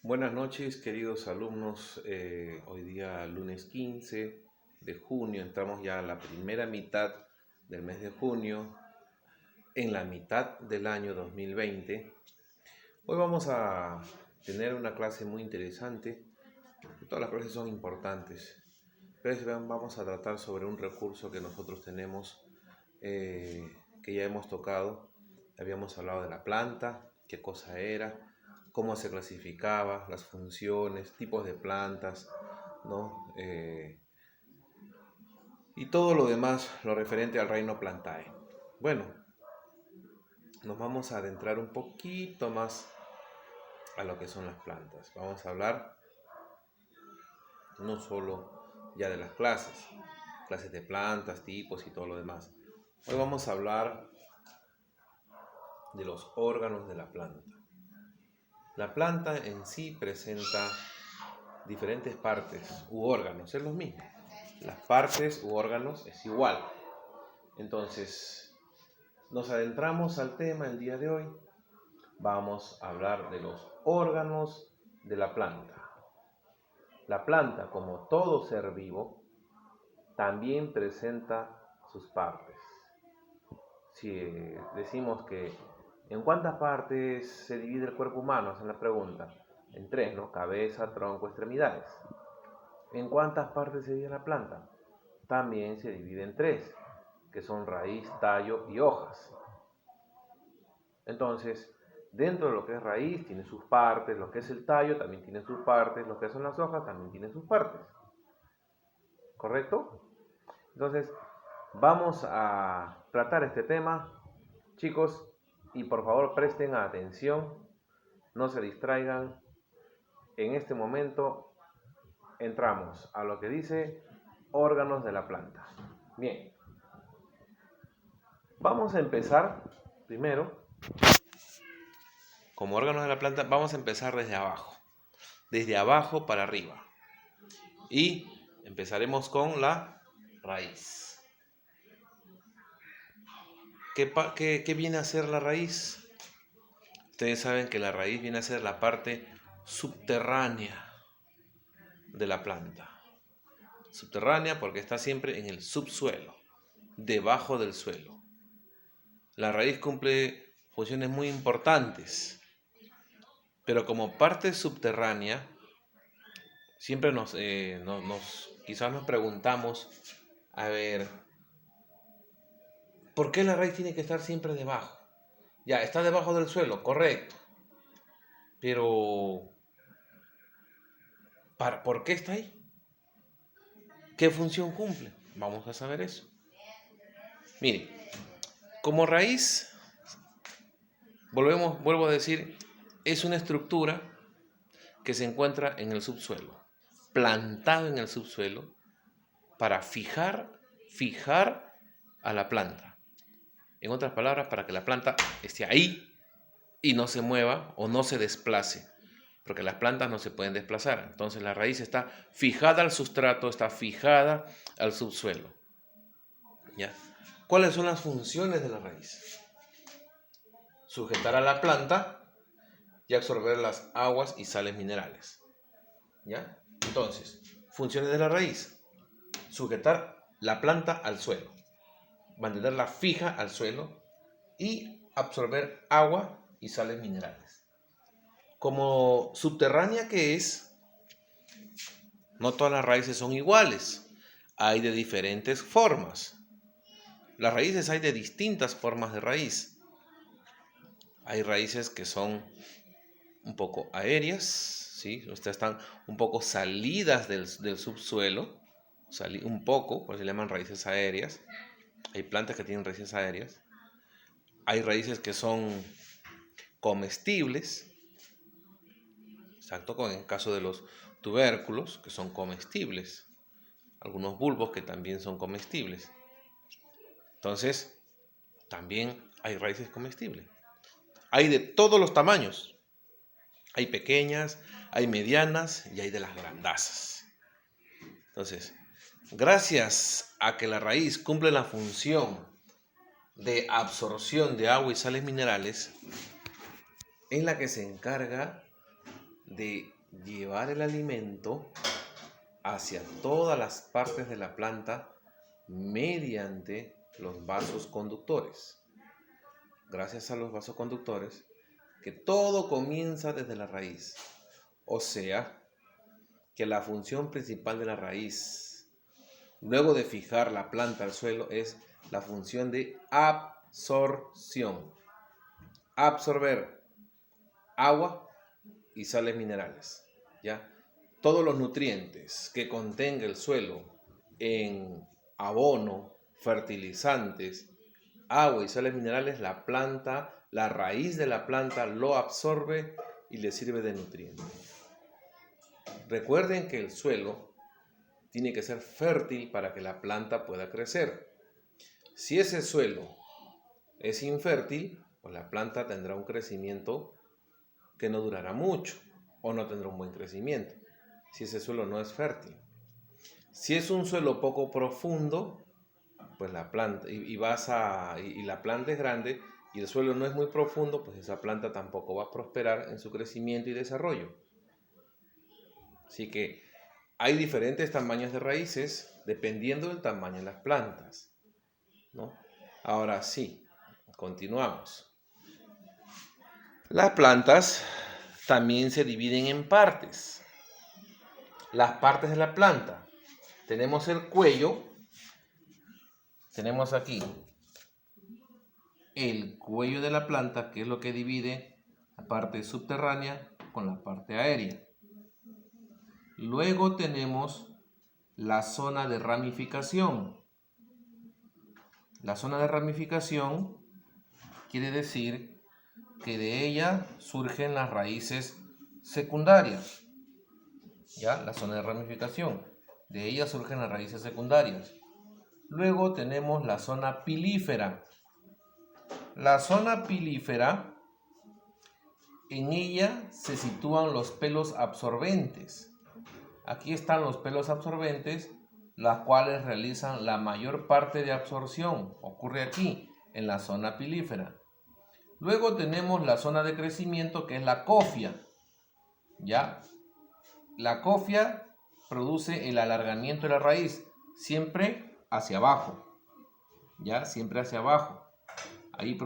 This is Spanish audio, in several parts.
Buenas noches, queridos alumnos. Hoy día, lunes 15 de junio, entramos ya a la primera mitad del mes de junio, en la mitad del año 2020. Hoy vamos a tener una clase muy interesante. Todas las clases son importantes, pero vamos a tratar sobre un recurso que nosotros tenemos, que ya hemos tocado. Habíamos hablado de la planta, qué cosa era, cómo se clasificaba, las funciones, tipos de plantas, ¿no? Y todo lo demás, lo referente al reino Plantae. Bueno, nos vamos a adentrar un poquito más a lo que son las plantas. Vamos a hablar no solo ya de las clases de plantas, tipos y todo lo demás. Hoy vamos a hablar de los órganos de la planta. La planta en sí presenta diferentes partes u órganos, es lo mismo. Las partes u órganos es igual. Entonces, nos adentramos al tema el día de hoy. Vamos a hablar de los órganos de la planta. La planta, como todo ser vivo, también presenta sus partes. Si decimos que ¿en cuántas partes se divide el cuerpo humano? Hacen la pregunta. En tres, ¿no? Cabeza, tronco, extremidades. ¿En cuántas partes se divide la planta? También se divide en tres, que son raíz, tallo y hojas. Entonces, dentro de lo que es raíz tiene sus partes, lo que es el tallo también tiene sus partes, lo que son las hojas también tiene sus partes. ¿Correcto? Entonces, vamos a tratar este tema, chicos, y por favor presten atención, no se distraigan. En este momento entramos a lo que dice órganos de la planta. Bien, vamos a empezar primero, como órganos de la planta, vamos a empezar desde abajo para arriba. Y empezaremos con la raíz. ¿Qué viene a ser la raíz? Ustedes saben que la raíz viene a ser la parte subterránea de la planta. Subterránea porque está siempre en el subsuelo, debajo del suelo. La raíz cumple funciones muy importantes, pero como parte subterránea, siempre quizás nos preguntamos, a ver, ¿por qué la raíz tiene que estar siempre debajo? Ya, está debajo del suelo, correcto. Pero, ¿por qué está ahí? ¿Qué función cumple? Vamos a saber eso. Miren, como raíz, vuelvo a decir, es una estructura que se encuentra en el subsuelo, plantado en el subsuelo para fijar a la planta. En otras palabras, para que la planta esté ahí y no se mueva o no se desplace, porque las plantas no se pueden desplazar. Entonces la raíz está fijada al sustrato, está fijada al subsuelo. ¿Ya? ¿Cuáles son las funciones de la raíz? Sujetar a la planta y absorber las aguas y sales minerales. ¿Ya? Entonces, funciones de la raíz: sujetar la planta al suelo, mantenerla fija al suelo y absorber agua y sales minerales. Como subterránea que es, no todas las raíces son iguales, hay de diferentes formas. Las raíces hay de distintas formas de raíz. Hay raíces que son un poco aéreas, ¿sí? Están un poco salidas del subsuelo, un poco, por eso se llaman raíces aéreas. Hay plantas que tienen raíces aéreas. Hay raíces que son comestibles, exacto, como en el caso de los tubérculos, que son comestibles. Algunos bulbos que también son comestibles. Entonces, también hay raíces comestibles. Hay de todos los tamaños. Hay pequeñas, hay medianas y hay de las grandazas. Entonces, gracias a que la raíz cumple la función de absorción de agua y sales minerales, es la que se encarga de llevar el alimento hacia todas las partes de la planta mediante los vasos conductores. Gracias a los vasos conductores, que todo comienza desde la raíz. O sea, que la función principal de la raíz, luego de fijar la planta al suelo, es la función de absorción. Absorber agua y sales minerales, ¿ya? Todos los nutrientes que contenga el suelo en abono, fertilizantes, agua y sales minerales, la planta, la raíz de la planta lo absorbe y le sirve de nutriente. Recuerden que el suelo tiene que ser fértil para que la planta pueda crecer. Si ese suelo es infértil, pues la planta tendrá un crecimiento que no durará mucho o no tendrá un buen crecimiento, si ese suelo no es fértil. Si es un suelo poco profundo, pues la planta, y la planta es grande y el suelo no es muy profundo, pues esa planta tampoco va a prosperar en su crecimiento y desarrollo. Así que hay diferentes tamaños de raíces dependiendo del tamaño de las plantas, ¿no? Ahora sí, continuamos. Las plantas también se dividen en partes. Las partes de la planta. Tenemos el cuello. Tenemos aquí el cuello de la planta, que es lo que divide la parte subterránea con la parte aérea. Luego tenemos la zona de ramificación. La zona de ramificación quiere decir que de ella surgen las raíces secundarias. ¿Ya? La zona de ramificación. De ella surgen las raíces secundarias. Luego tenemos la zona pilífera. La zona pilífera, en ella se sitúan los pelos absorbentes. Aquí están los pelos absorbentes, los cuales realizan la mayor parte de absorción. Ocurre aquí, en la zona pilífera. Luego tenemos la zona de crecimiento, que es la cofia. ¿Ya? La cofia produce el alargamiento de la raíz, siempre hacia abajo. ¿Ya? Siempre hacia abajo. Ahí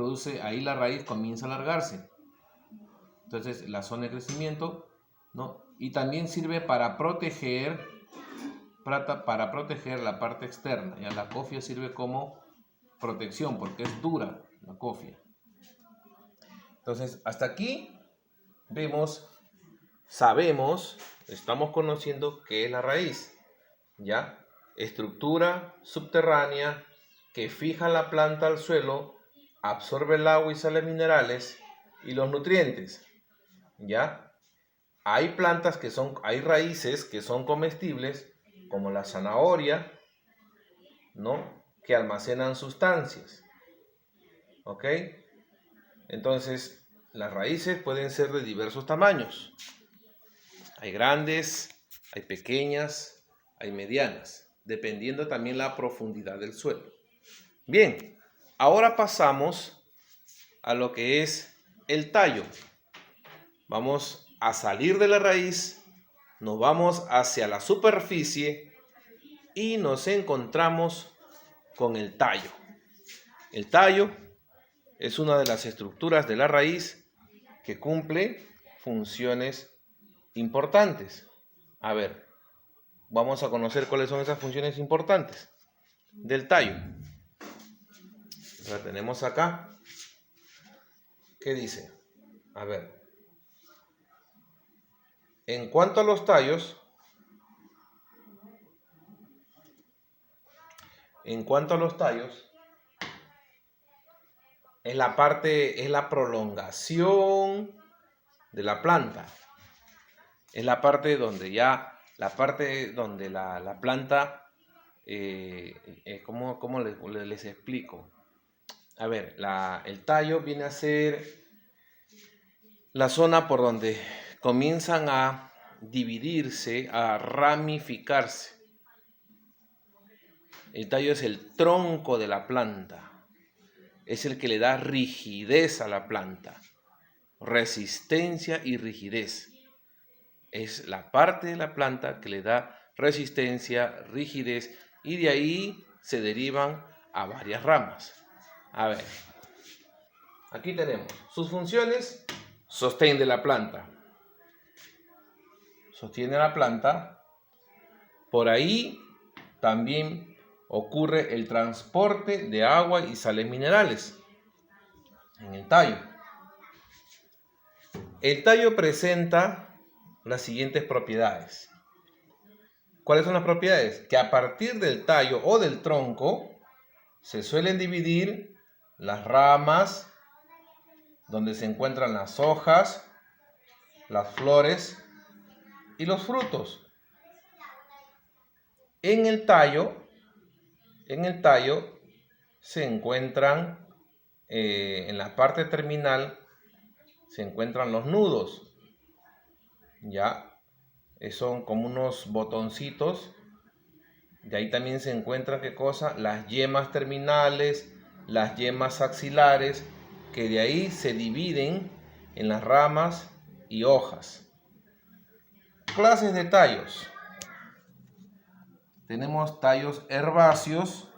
la raíz comienza a alargarse. Entonces, la zona de crecimiento, ¿no? Y también sirve para proteger la parte externa. ¿Ya? La cofia sirve como protección porque es dura la cofia. Entonces, hasta aquí sabemos, estamos conociendo qué es la raíz, ¿ya? Estructura subterránea que fija la planta al suelo, absorbe el agua y sales minerales y los nutrientes, ¿ya? Hay raíces que son comestibles, como la zanahoria, ¿no? Que almacenan sustancias, ¿ok? Entonces, las raíces pueden ser de diversos tamaños. Hay grandes, hay pequeñas, hay medianas, dependiendo también la profundidad del suelo. Bien, ahora pasamos a lo que es el tallo. Vamos a salir de la raíz, nos vamos hacia la superficie y nos encontramos con el tallo. El tallo es una de las estructuras de la raíz que cumple funciones importantes. A ver, vamos a conocer cuáles son esas funciones importantes del tallo. La tenemos acá. ¿Qué dice? A ver. En cuanto a los tallos, es la prolongación de la planta. Es la parte donde la planta, ¿cómo les explico? A ver, el tallo viene a ser la zona por donde comienzan a dividirse, a ramificarse. El tallo es el tronco de la planta. Es el que le da rigidez a la planta. Resistencia y rigidez. es la parte de la planta que le da resistencia, rigidez, y de ahí se derivan a varias ramas. A ver, aquí tenemos sus funciones: sostén de la planta, sostiene la planta. Por ahí también ocurre el transporte de agua y sales minerales en el tallo. El tallo presenta las siguientes propiedades. ¿Cuáles son las propiedades? Que a partir del tallo o del tronco se suelen dividir las ramas, donde se encuentran las hojas, las flores y los frutos. En el tallo se encuentran, en la parte terminal, se encuentran los nudos. Ya, son como unos botoncitos. De ahí también se encuentran, ¿qué cosa? Las yemas terminales, las yemas axilares, que de ahí se dividen en las ramas y hojas. Clases de tallos. Tenemos tallos herbáceos,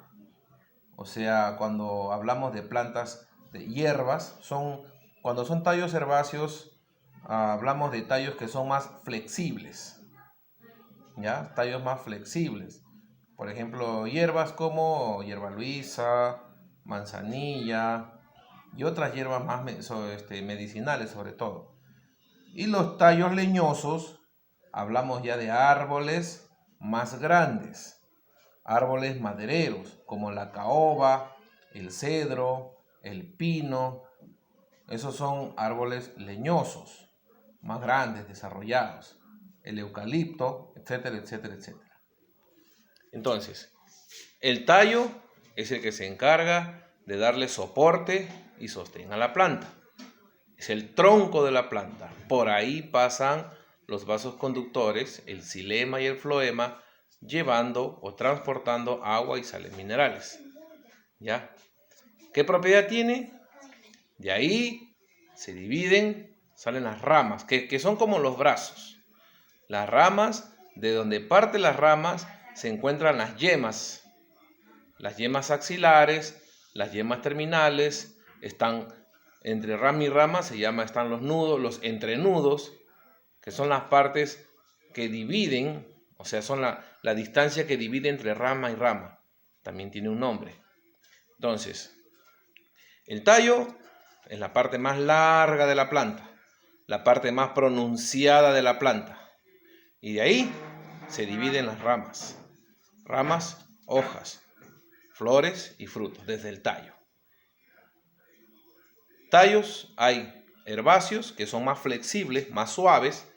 o sea, cuando hablamos de plantas de hierbas, cuando son tallos herbáceos, hablamos de tallos que son más flexibles, ¿ya? Tallos más flexibles. Por ejemplo, hierbas como hierba luisa, manzanilla y otras hierbas más medicinales sobre todo. Y los tallos leñosos, hablamos ya de árboles más grandes, árboles madereros como la caoba, el cedro, el pino. Esos son árboles leñosos, más grandes, desarrollados. El eucalipto, etcétera, etcétera, etcétera. Entonces, el tallo es el que se encarga de darle soporte y sostén a la planta. Es el tronco de la planta. Por ahí pasan los vasos conductores, el xilema y el floema, llevando o transportando agua y sales minerales. ¿Ya? ¿Qué propiedad tiene? De ahí se dividen, salen las ramas, que son como los brazos. Las ramas, de donde parten las ramas, se encuentran las yemas axilares, las yemas terminales. Están entre rama y rama, están los nudos, los entrenudos, que son las partes que dividen, o sea, son la distancia que divide entre rama y rama. También tiene un nombre. Entonces, el tallo es la parte más larga de la planta, la parte más pronunciada de la planta. Y de ahí se dividen las ramas, hojas, flores y frutos, desde el tallo. Tallos hay herbáceos, que son más flexibles, más suaves,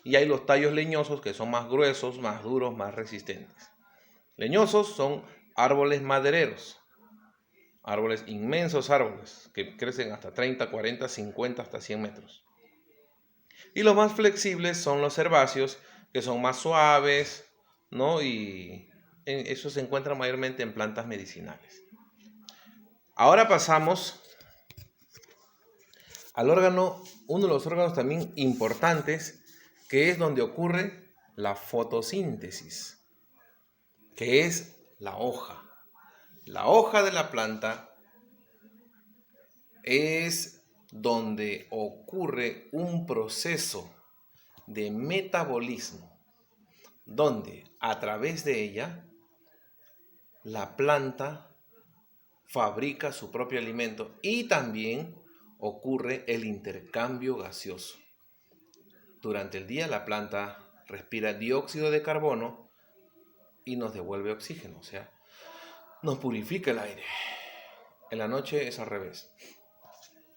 y hay los tallos leñosos, que son más gruesos, más duros, más resistentes. Leñosos son árboles madereros, inmensos árboles, que crecen hasta 30, 40, 50, hasta 100 metros. Y los más flexibles son los herbáceos, que son más suaves, ¿no? Y eso se encuentra mayormente en plantas medicinales. Ahora pasamos al órgano, uno de los órganos también importantes, que es donde ocurre la fotosíntesis, que es la hoja. La hoja de la planta es donde ocurre un proceso de metabolismo, donde a través de ella la planta fabrica su propio alimento y también ocurre el intercambio gaseoso. Durante el día la planta respira dióxido de carbono y nos devuelve oxígeno, o sea, nos purifica el aire. En la noche es al revés.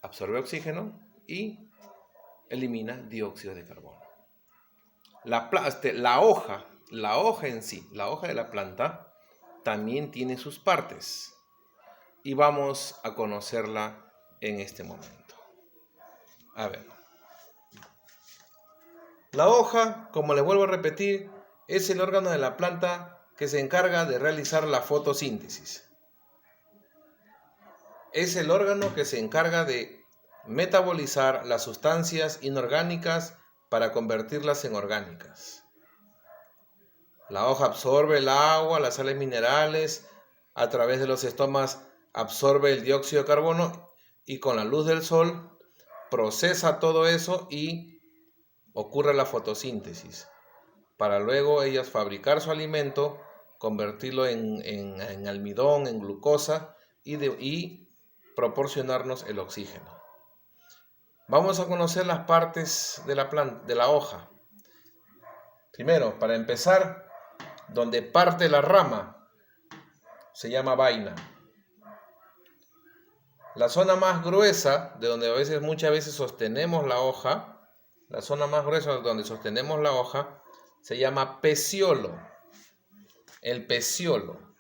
Absorbe oxígeno y elimina dióxido de carbono. La hoja en sí, la hoja de la planta, también tiene sus partes. Y vamos a conocerla en este momento. A ver. La hoja, como les vuelvo a repetir, es el órgano de la planta que se encarga de realizar la fotosíntesis. Es el órgano que se encarga de metabolizar las sustancias inorgánicas para convertirlas en orgánicas. La hoja absorbe el agua, las sales minerales, a través de los estomas absorbe el dióxido de carbono y con la luz del sol procesa todo eso y ocurre la fotosíntesis, para luego ellas fabricar su alimento, convertirlo en almidón, en glucosa y proporcionarnos el oxígeno. Vamos a conocer las partes de la planta, de la hoja. Primero, para empezar, donde parte la rama se llama vaina. La zona más gruesa, de donde muchas veces sostenemos la hoja, la zona más gruesa donde sostenemos la hoja, se llama peciolo. El peciolo.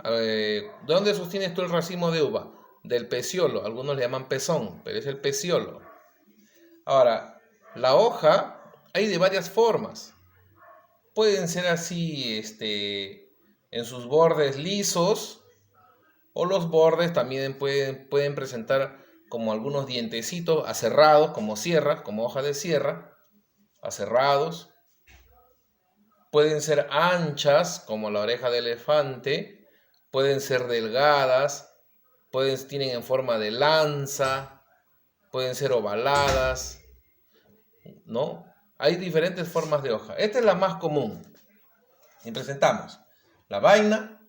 ¿De dónde sostienes tú el racimo de uva? Del peciolo. Algunos le llaman pezón, pero es el peciolo. Ahora, la hoja hay de varias formas. Pueden ser así, en sus bordes lisos, o los bordes también pueden presentar como algunos dientecitos aserrados, como sierra, como hoja de sierra, aserrados. Pueden ser anchas, como la oreja de elefante, pueden ser delgadas, tienen en forma de lanza, pueden ser ovaladas, ¿no? Hay diferentes formas de hoja. Esta es la más común. Y presentamos la vaina,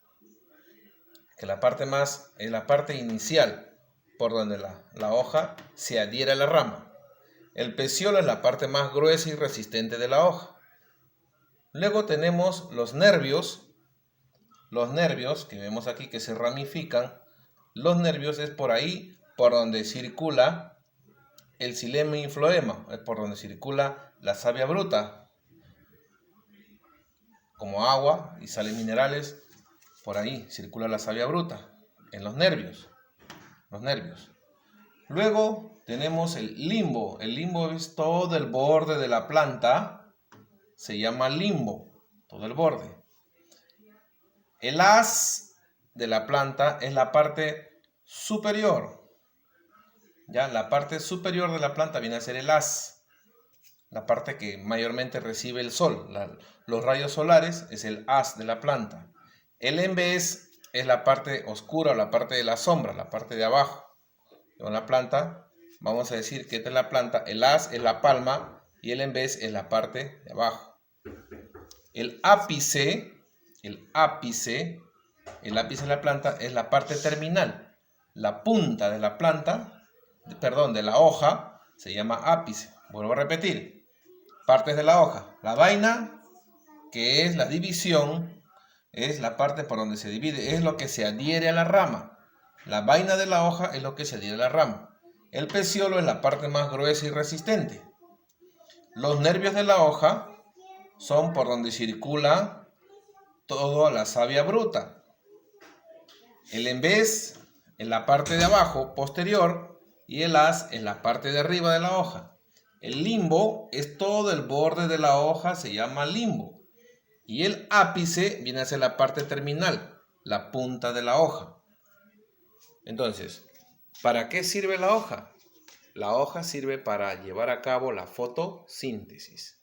que es la parte inicial, por donde la hoja se adhiere a la rama. El peciolo es la parte más gruesa y resistente de la hoja. Luego tenemos los nervios que vemos aquí que se ramifican. Los nervios es por ahí, por donde circula el xilema y floema, es por donde circula la savia bruta, como agua y sales minerales, por ahí circula la savia bruta, en los nervios. Luego tenemos el limbo. El limbo es todo el borde de la planta, se llama limbo, todo el borde. El haz de la planta es la parte superior. Ya, la parte superior de la planta viene a ser el haz, la parte que mayormente recibe el sol. Los rayos solares es el haz de la planta. El embés es la parte oscura, la parte de la sombra, la parte de abajo. En la planta, vamos a decir que esta es la planta, el haz es la palma y el embés es la parte de abajo. El ápice de la planta es la parte terminal. La punta de la planta, de la hoja, se llama ápice. Vuelvo a repetir. Partes de la hoja. La vaina, que es la división, es la parte por donde se divide, es lo que se adhiere a la rama. La vaina de la hoja es lo que se adhiere a la rama. El peciolo es la parte más gruesa y resistente. Los nervios de la hoja son por donde circula toda la savia bruta. El embés en la parte de abajo, posterior, y el haz en la parte de arriba de la hoja. El limbo es todo el borde de la hoja, se llama limbo. Y el ápice viene a ser la parte terminal, la punta de la hoja. Entonces, ¿para qué sirve la hoja? La hoja sirve para llevar a cabo la fotosíntesis,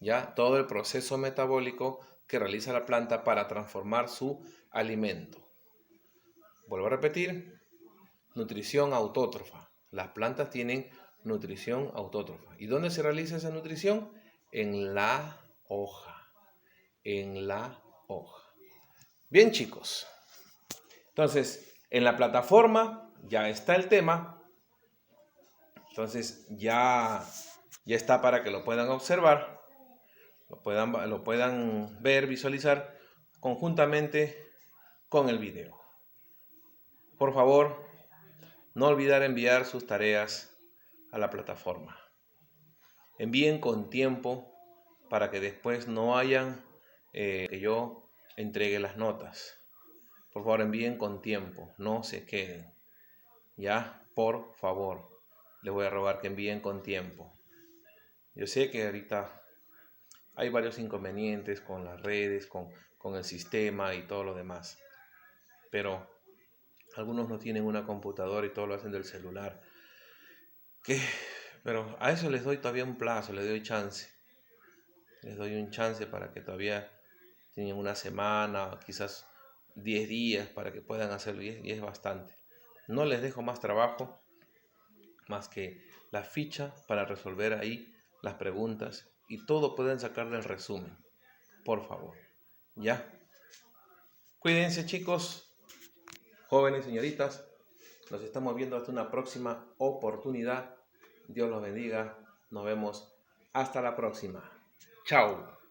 ya todo el proceso metabólico que realiza la planta para transformar su alimento. Vuelvo a repetir, nutrición autótrofa. Las plantas tienen nutrición autótrofa. ¿Y dónde se realiza esa nutrición? En la hoja. En la hoja. Bien, chicos. Entonces, en la plataforma ya está el tema. Entonces, ya está para que lo puedan observar, lo puedan ver, visualizar conjuntamente con el video. Por favor, no olvidar enviar sus tareas a la plataforma. Envíen con tiempo para que después no hayan que yo entregue las notas. Por favor, envíen con tiempo, no se queden. Ya, por favor, les voy a rogar que envíen con tiempo. Yo sé que ahorita hay varios inconvenientes con las redes, con el sistema y todo lo demás, pero algunos no tienen una computadora y todo lo hacen del celular. Pero a eso les doy todavía un plazo, les doy chance. Les doy un chance para que todavía tienen una semana, quizás 10 días para que puedan hacerlo y es bastante. No les dejo más trabajo más que la ficha para resolver ahí las preguntas y todo pueden sacar del resumen, por favor. ¿Ya? Cuídense chicos, jóvenes, señoritas. Nos estamos viendo hasta una próxima oportunidad. Dios los bendiga. Nos vemos hasta la próxima. Chao.